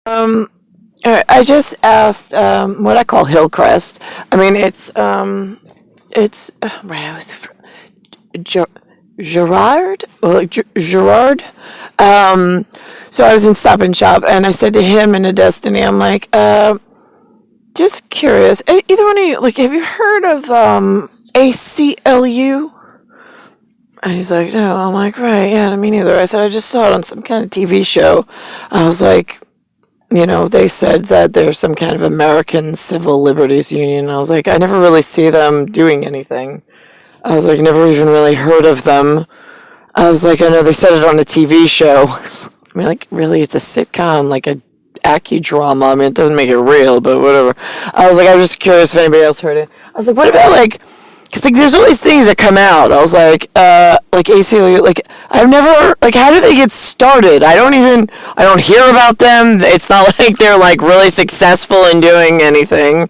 Um, I just asked what I call Hillcrest. I mean, where I was Gerard, well, like Gerard. So I was in Stop and Shop, and I said to him and to Destiny, I'm like, just curious. Either one of you, like, have you heard of ACLU? And he's like, no. I'm like, right, yeah, me neither. I said, I just saw it on some kind of TV show. I was like, they said that there's some kind of American Civil Liberties Union. I was like, I never really see them doing anything. I was like, never even really heard of them. I was like, I know they said it on a TV show. I mean, like, really, it's a sitcom, like a docudrama. I mean, it doesn't make it real, but whatever. I was like, I was just curious if anybody else heard it. I was like, what about, like, because, like, there's all these things that come out. I was like ACLU, like, I've never, like, how do they get started? I don't hear about them. It's not like they're, like, really successful in doing anything.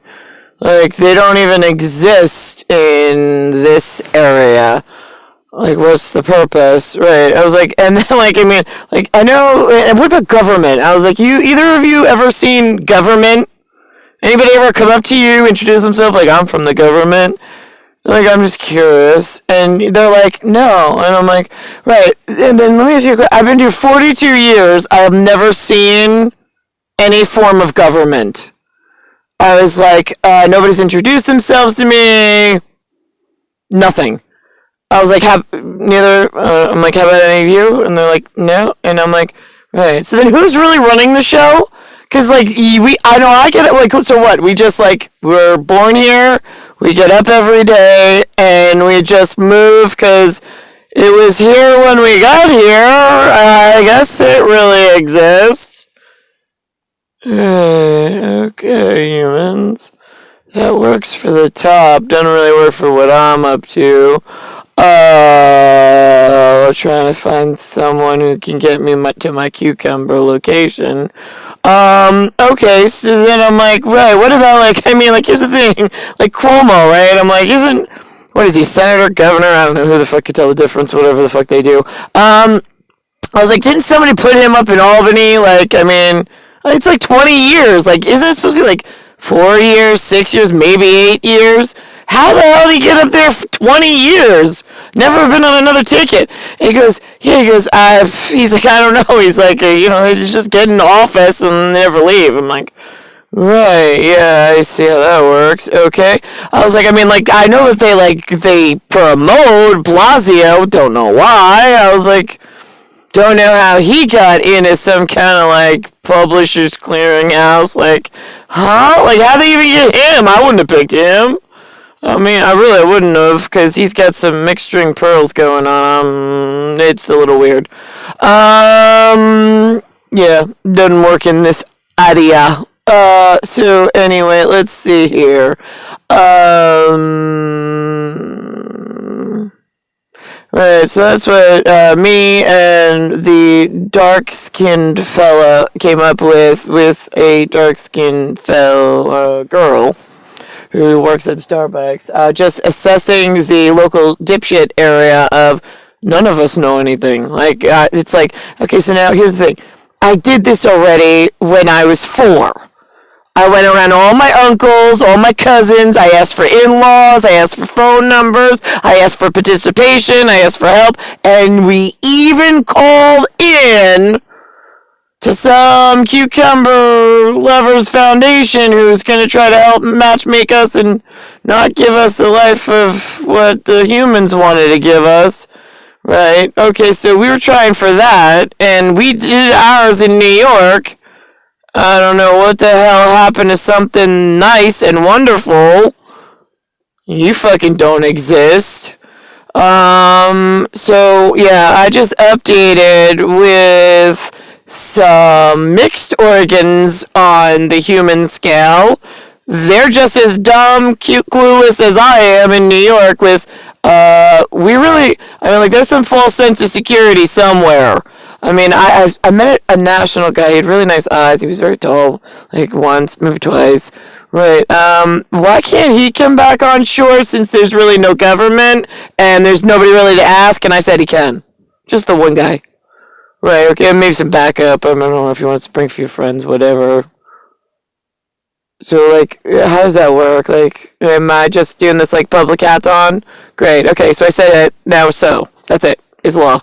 Like, they don't even exist in this area. Like, what's the purpose? Right. I was like, and then, like, I mean, like, I know, and what about government? I was like, either of you ever seen government? Anybody ever come up to you, introduce themselves, like, I'm from the government? Like, I'm just curious. And they're like, no. And I'm like, right. And then let me ask you a question. I've been here 42 years. I have never seen any form of government. I was like, nobody's introduced themselves to me. Nothing. I was like, I'm like, how about any of you? And they're like, no. And I'm like, right. So then who's really running the show? Because, like, I get it. Like, so what? We just, like, we're born here. We get up every day and we just move because it was here when we got here. I guess it really exists. Okay, humans. That works for the top. Doesn't really work for what I'm up to. Trying to find someone who can get me to my cucumber location. Okay, so then I'm like, right, what about, like, I mean, like, here's the thing, like, CUOMO, right? I'm like, what is he, senator, governor? I don't know who the fuck could tell the difference, whatever the fuck they do. I was like, didn't somebody put him up in Albany? Like, I mean, it's like 20 years. Like, isn't it supposed to be, like, 4 years, 6 years, maybe 8 years? How the hell did he get up there for 20 years? Never been on another ticket. And he goes, he's like, I don't know. He's like, they just get in office and never leave. I'm like, right, yeah, I see how that works. Okay. I was like, I mean, like, I know that they promote Blasio. Don't know why. I was like, don't know how he got into some kind of, like, publisher's clearinghouse. Like, huh? Like, how'd they even get him? I wouldn't have picked him. I mean, I really wouldn't have, because he's got some mixed string pearls going on. It's a little weird. Yeah, doesn't work in this area. So anyway, let's see here. Right, so that's what me and the dark-skinned fella came up with a dark-skinned girl who works at Starbucks, just assessing the local dipshit area of none of us know anything. Like, it's like, okay, so now here's the thing. I did this already when I was 4. I went around all my uncles, all my cousins. I asked for in-laws. I asked for phone numbers. I asked for participation. I asked for help. And we even called in to some Cucumber Lovers Foundation who's going to try to help matchmake us and not give us the life of what the humans wanted to give us. Right? Okay, so we were trying for that, and we did ours in New York. I don't know what the hell happened to something nice and wonderful. You fucking don't exist. So, yeah, I just updated with some mixed organs on the human scale. They're just as dumb, cute, clueless as I am in New York with, there's some false sense of security somewhere. I mean, I met a national guy. He had really nice eyes. He was very tall, like once, maybe twice. Right. Why can't he come back on shore since there's really no government and there's nobody really to ask? And I said he can. Just the one guy. Right, okay, maybe some backup. I don't know if you want to bring a few friends, whatever. So, like, how does that work? Like, am I just doing this, like, public hats on? Great, okay, so I said it, now so. That's it. It's law.